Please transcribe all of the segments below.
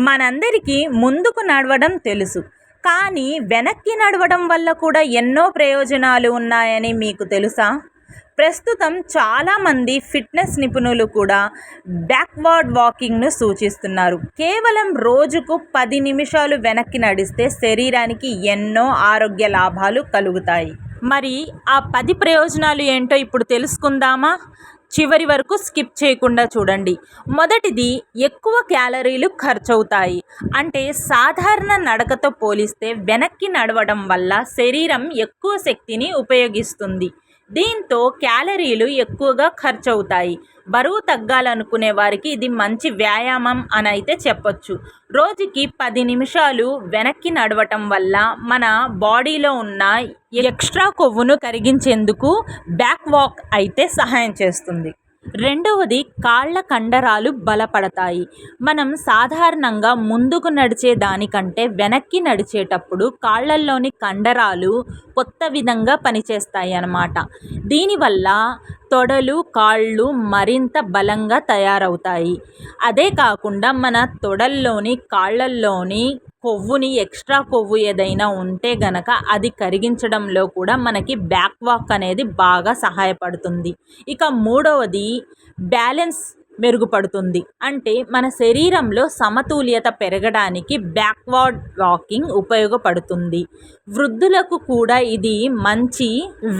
మనందరికీ ముందుకు నడవడం తెలుసు, కానీ వెనక్కి నడవడం వల్ల కూడా ఎన్నో ప్రయోజనాలు ఉన్నాయని మీకు తెలుసా? ప్రస్తుతం చాలామంది ఫిట్నెస్ నిపుణులు కూడా బ్యాక్వర్డ్ వాకింగ్ను సూచిస్తున్నారు. కేవలం రోజుకు 10 నిమిషాలు వెనక్కి నడిస్తే శరీరానికి ఎన్నో ఆరోగ్య లాభాలు కలుగుతాయి. మరి ఆ 10 ప్రయోజనాలు ఏంటో ఇప్పుడు తెలుసుకుందామా? చివరి వరకు స్కిప్ చేయకుండా చూడండి. మొదటిది, ఎక్కువ క్యాలరీలు ఖర్చవుతాయి. అంటే సాధారణ నడకతో పోలిస్తే వెనక్కి నడవడం వల్ల శరీరం ఎక్కువ శక్తిని ఉపయోగిస్తుంది. దీంతో క్యాలరీలు ఎక్కువగా ఖర్చవుతాయి. బరువు తగ్గాలనుకునే వారికి ఇది మంచి వ్యాయామం అని అయితే చెప్పొచ్చు. రోజుకి 10 నిమిషాలు వెనక్కి నడవటం వల్ల మన బాడీలో ఉన్న ఎక్స్ట్రా కొవ్వును కరిగించేందుకు బ్యాక్ వాక్ అయితే సహాయం చేస్తుంది. రెండవది, కాళ్ళ కండరాలు బలపడతాయి. మనం సాధారణంగా ముందుకు నడిచే దానికంటే వెనక్కి నడిచేటప్పుడు కాళ్ళల్లోని కండరాలు కొత్త విధంగా పనిచేస్తాయి అన్నమాట. దీనివల్ల తొడలు, కాళ్ళు మరింత బలంగా తయారవుతాయి. అదే కాకుండా మన తొడల్లోని, కాళ్ళల్లోని కొవ్వుని, ఎక్స్ట్రా కొవ్వు ఏదైనా ఉంటే గనక అది కరిగించడంలో కూడా మనకి బ్యాక్ వాక్ అనేది బాగా సహాయపడుతుంది. ఇక మూడవది, బ్యాలెన్స్ మెరుగుపడుతుంది. అంటే మన శరీరంలో సమతుల్యత పెరగడానికి బ్యాక్వర్డ్ వాకింగ్ ఉపయోగపడుతుంది. వృద్ధులకు కూడా ఇది మంచి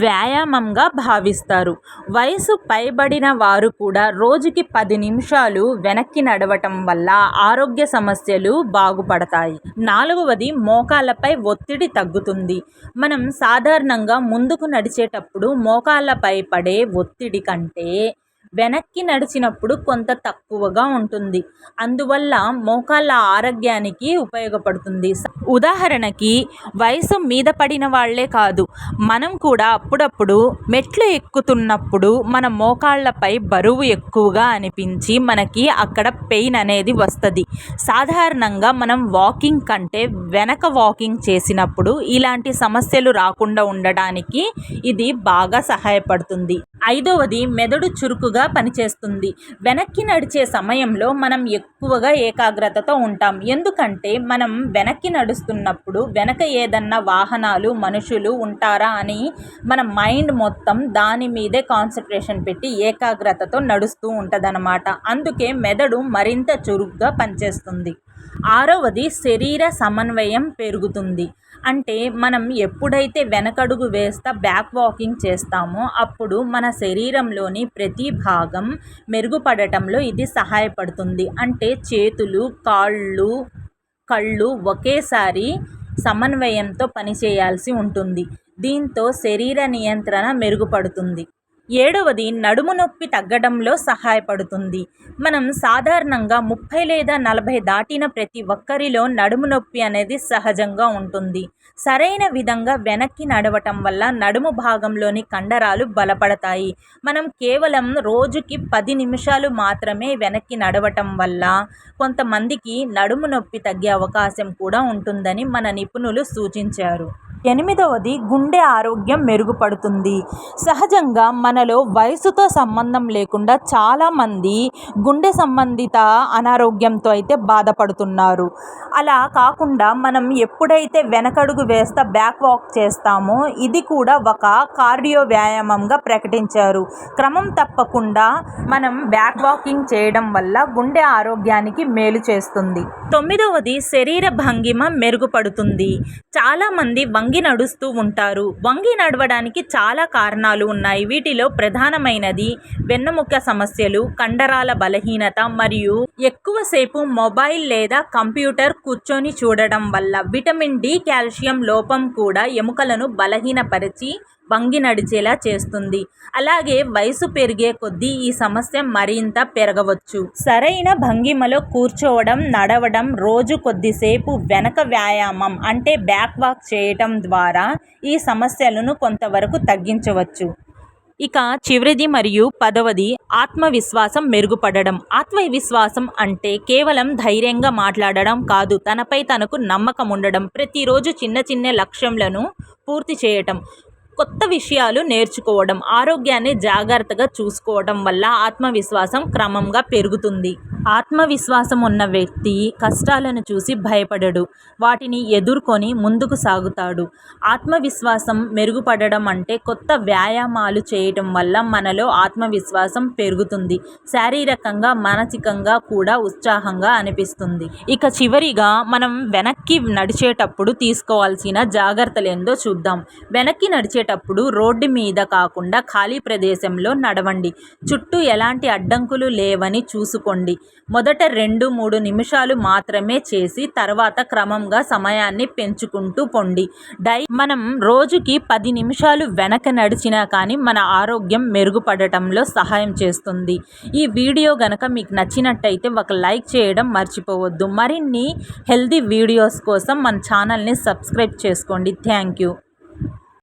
వ్యాయామంగా భావిస్తారు. వయసు పైబడిన వారు కూడా రోజుకి 10 నిమిషాలు వెనక్కి నడవటం వల్ల ఆరోగ్య సమస్యలు బాగుపడతాయి. నాలుగవది, మోకాళ్ళపై ఒత్తిడి తగ్గుతుంది. మనం సాధారణంగా ముందుకు నడిచేటప్పుడు మోకాళ్ళపై పడే ఒత్తిడి కంటే వెనక్కి నడిచినప్పుడు కొంత తక్కువగా ఉంటుంది. అందువల్ల మోకాళ్ళ ఆరోగ్యానికి ఉపయోగపడుతుంది. ఉదాహరణకి, వయసు మీద పడిన వాళ్లే కాదు, మనం కూడా అప్పుడప్పుడు మెట్లు ఎక్కుతున్నప్పుడు మన మోకాళ్ళపై బరువు ఎక్కువగా అనిపించి మనకి అక్కడ పెయిన్ అనేది వస్తుంది. సాధారణంగా మనం వాకింగ్ కంటే వెనక వాకింగ్ చేసినప్పుడు ఇలాంటి సమస్యలు రాకుండా ఉండడానికి ఇది బాగా సహాయపడుతుంది. ఐదవది, మెదడు చురుకుగా పనిచేస్తుంది. వెనక్కి నడిచే సమయంలో మనం ఎక్కువగా ఏకాగ్రతతో ఉంటాం. ఎందుకంటే మనం వెనక్కి నడుస్తున్నప్పుడు వెనక ఏదన్నా వాహనాలు, మనుషులు ఉంటారా అని మన మైండ్ మొత్తం దాని మీదే కాన్సన్ట్రేషన్ పెట్టి ఏకాగ్రతతో నడుస్తూ ఉంటుందన్నమాట. అందుకే మెదడు మరింత చురుగ్గా పనిచేస్తుంది. ఆరవది, శరీర సమన్వయం పెరుగుతుంది. అంటే మనం ఎప్పుడైతే వెనకడుగు వేస్తా బ్యాక్ వాకింగ్ చేస్తామో అప్పుడు మన శరీరంలోని ప్రతి భాగం మెరుగుపడటంలో ఇది సహాయపడుతుంది. అంటే చేతులు, కాళ్ళు, కళ్ళు ఒకేసారి సమన్వయంతో పనిచేయాల్సి ఉంటుంది. దీంతో శరీర నియంత్రణ మెరుగుపడుతుంది. ఏడవది, నడుము నొప్పి తగ్గడంలో సహాయపడుతుంది. మనం సాధారణంగా 30 లేదా 40 దాటిన ప్రతి ఒక్కరిలో నడుము నొప్పి అనేది సహజంగా ఉంటుంది. సరైన విధంగా వెనక్కి నడవటం వల్ల నడుము భాగంలోని కండరాలు బలపడతాయి. మనం కేవలం రోజుకి 10 నిమిషాలు మాత్రమే వెనక్కి నడవటం వల్ల కొంతమందికి నడుము నొప్పి తగ్గే అవకాశం కూడా ఉంటుందని మన నిపుణులు సూచించారు. ఎనిమిదవది, గుండె ఆరోగ్యం మెరుగుపడుతుంది. సహజంగా మనలో వయసుతో సంబంధం లేకుండా చాలామంది గుండె సంబంధిత అనారోగ్యంతో అయితే బాధపడుతున్నారు. అలా కాకుండా మనం ఎప్పుడైతే వెనకడుగు వేస్తా బ్యాక్ వాక్ చేస్తామో ఇది కూడా ఒక కార్డియో వ్యాయామంగా ప్రకటించారు. క్రమం తప్పకుండా మనం బ్యాక్ వాకింగ్ చేయడం వల్ల గుండె ఆరోగ్యానికి మేలు చేస్తుంది. తొమ్మిదవది, శరీర భంగిమ మెరుగుపడుతుంది. చాలామంది వంగి నడుస్తూ ఉంటారు. వంగి నడవడానికి చాలా కారణాలు ఉన్నాయి. వీటిలో ప్రధానమైనది వెన్నెముక సమస్యలు, కండరాల బలహీనత మరియు ఎక్కువసేపు మొబైల్ లేదా కంప్యూటర్ కూర్చొని చూడడం వల్ల. విటమిన్ డి, కాల్షియం లోపం కూడా ఎముకలను బలహీనపరిచి వంగి నడిచేలా చేస్తుంది. అలాగే వయసు పెరిగే కొద్దీ ఈ సమస్య మరింత పెరగవచ్చు. సరైన భంగిమలో కూర్చోవడం, నడవడం, రోజు కొద్దిసేపు వెనక వ్యాయామం అంటే బ్యాక్ వాక్ చేయటం ద్వారా ఈ సమస్యలను కొంతవరకు తగ్గించవచ్చు. ఇక చివరిది మరియు 10వది, ఆత్మవిశ్వాసం మెరుగుపడడం. ఆత్మవిశ్వాసం అంటే కేవలం ధైర్యంగా మాట్లాడడం కాదు, తనపై తనకు నమ్మకం ఉండడం, ప్రతిరోజు చిన్న చిన్న లక్ష్యాలను పూర్తి చేయటం, కొత్త విషయాలు నేర్చుకోవడం, ఆరోగ్యాన్ని జాగ్రత్తగా చూసుకోవడం వల్ల ఆత్మవిశ్వాసం క్రమంగా పెరుగుతుంది. ఆత్మవిశ్వాసం ఉన్న వ్యక్తి కష్టాలను చూసి భయపడడు, వాటిని ఎదుర్కొని ముందుకు సాగుతాడు. ఆత్మవిశ్వాసం మెరుగుపడడం అంటే కొత్త వ్యాయామాలు చేయటం వల్ల మనలో ఆత్మవిశ్వాసం పెరుగుతుంది. శారీరకంగా, మానసికంగా కూడా ఉత్సాహంగా అనిపిస్తుంది. ఇక చివరిగా మనం వెనక్కి నడిచేటప్పుడు తీసుకోవాల్సిన జాగ్రత్తలేందో చూద్దాం. వెనక్కి నడిచేటప్పుడు రోడ్డు మీద కాకుండా ఖాళీ ప్రదేశంలో నడవండి. చుట్టూ ఎలాంటి అడ్డంకులు లేవని చూసుకోండి. మొదట 2-3 నిమిషాలు మాత్రమే చేసి తర్వాత క్రమంగా సమయాన్ని పెంచుకుంటూ పొండి. మనం రోజుకి 10 నిమిషాలు వెనక నడిచినా కానీ మన ఆరోగ్యం మెరుగుపడటంలో సహాయం చేస్తుంది. ఈ వీడియో గనక మీకు నచ్చినట్టయితే ఒక లైక్ చేయడం మర్చిపోవద్దు. మరిన్ని హెల్తీ వీడియోస్ కోసం మన ఛానల్ని సబ్స్క్రైబ్ చేసుకోండి. Thank you.